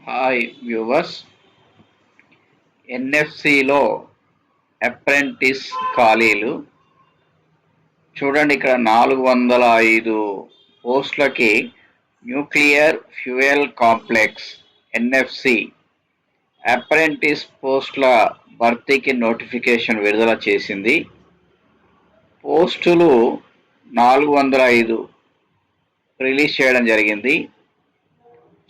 Hi viewers. ఎన్ఎఫ్సిలో apprentice ఖాళీలు చూడండి. ఇక్కడ 405 పోస్టులకి nuclear fuel complex NFC apprentice పోస్టుల భర్తీకి నోటిఫికేషన్ విడుదల చేసింది. పోస్టులు 405 రిలీజ్ చేయడం జరిగింది.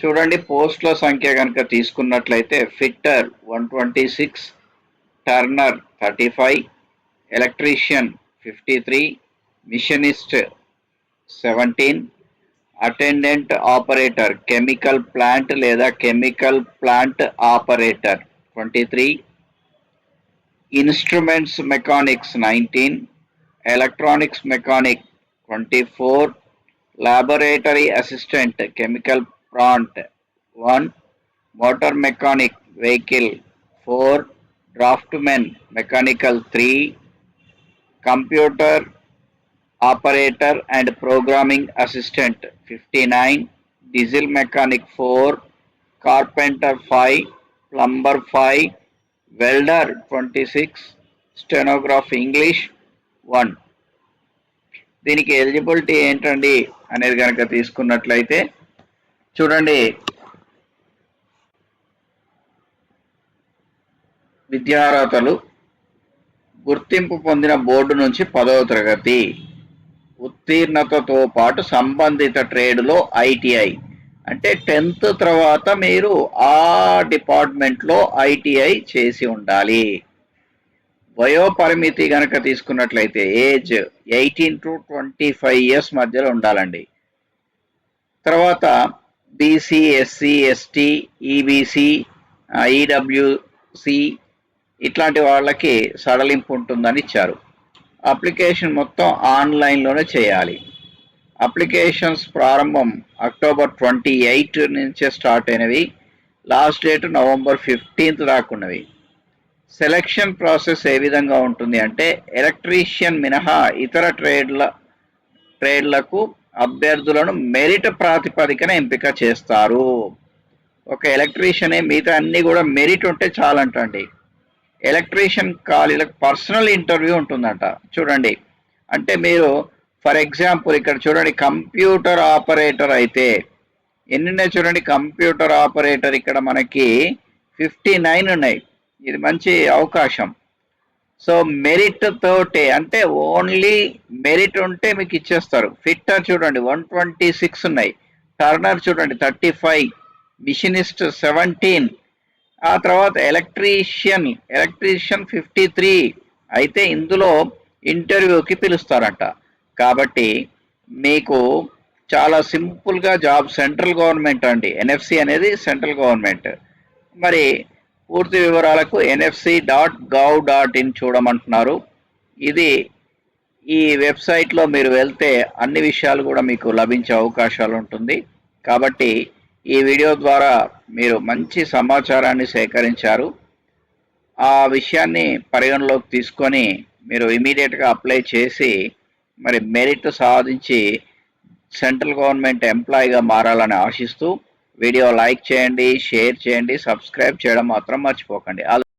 చూడండి, పోస్టుల సంఖ్య కనుక తీసుకున్నట్లయితే fitter 126, turner 35, electrician 53, machinist 17, attendant operator chemical plant లేదా chemical plant operator 23, instruments mechanics 19, electronics mechanic 24, laboratory assistant chemical plant 1, motor mechanic vehicle 4, draftman mechanical 3, computer operator and programming assistant 59, diesel mechanic 4, carpenter 5, plumber 5, welder 26, stenographer English 1. దీనికి eligibility ఏంటండి అనేది కనుక తీసుకున్నట్లయితే చూడండి, విద్యార్హతలు గుర్తింపు పొందిన board నుంచి 10వ తరగతి ఉత్తీర్ణతతో పాటు సంబంధిత ట్రేడ్లో ఐటీఐ అంటే 10th తర్వాత మీరు ఆ డిపార్ట్మెంట్లో ఐటీఐ చేసి ఉండాలి. వయోపరిమితి గనక తీసుకున్నట్లయితే ఏజ్ 18 to 25 years మధ్యలో ఉండాలండి. తర్వాత BC, SC, ST, EBC, EWC ఇట్లాంటి వాళ్ళకి సడలింపు ఉంటుందని ఇచ్చారు. అప్లికేషన్ మొత్తం ఆన్లైన్లోనే చేయాలి. అప్లికేషన్స్ ప్రారంభం October 28 నుంచే స్టార్ట్ అయినవి. లాస్ట్ డేట్ November 15th దాకా ఉన్నవి. సెలక్షన్ ప్రాసెస్ ఏ విధంగా ఉంటుంది అంటే ఎలక్ట్రీషియన్ మినహా ఇతర ట్రేడ్లకు అభ్యర్థులను మెరిట్ ప్రాతిపదికన ఎంపిక చేస్తారు. ఒక ఎలక్ట్రీషియనే, మిగతా అన్నీ కూడా మెరిట్ ఉంటే చాలంటండి. ఎలక్ట్రీషియన్ ఖాళీలకు పర్సనల్ ఇంటర్వ్యూ ఉంటుందంట. చూడండి, అంటే మీరు ఫర్ ఎగ్జాంపుల్ ఇక్కడ చూడండి, కంప్యూటర్ ఆపరేటర్ అయితే ఎన్ని చూడండి. కంప్యూటర్ ఆపరేటర్ ఇక్కడ మనకి 59 ఉన్నాయి. ఇది మంచి అవకాశం. సో మెరిట్ తోటే, అంటే ఓన్లీ మెరిట్ ఉంటే మీకు ఇచ్చేస్తారు. ఫిట్టర్ చూడండి 126 ఉన్నాయి. టర్నర్ చూడండి 35, మిషనిస్ట్ 17, ఆ తర్వాత ఎలక్ట్రీషియన్ 53 అయితే ఇందులో ఇంటర్వ్యూకి పిలుస్తారంట. కాబట్టి మీకు చాలా సింపుల్గా జాబ్ సెంట్రల్ గవర్నమెంట్ అండి. ఎన్ఎఫ్సి అనేది సెంట్రల్ గవర్నమెంట్. మరి పూర్తి వివరాలకు nfc.gov.in చూడమంటున్నారు. ఈ వెబ్సైట్లో మీరు వెళ్తే అన్ని విషయాలు కూడా మీకు లభించే అవకాశాలు ఉంటుంది. కాబట్టి ఈ వీడియో ద్వారా మీరు మంచి సమాచారాన్ని సేకరించారు. ఆ విషయాన్ని పరిగణలోకి తీసుకొని మీరు ఇమీడియట్గా అప్లై చేసి మరి మెరిట్ సాధించి సెంట్రల్ గవర్నమెంట్ ఎంప్లాయీగా మారాలని ఆశిస్తూ వీడియో లైక్ చేయండి, షేర్ చేయండి, సబ్స్క్రైబ్ చేయడం మాత్రం మర్చిపోకండి.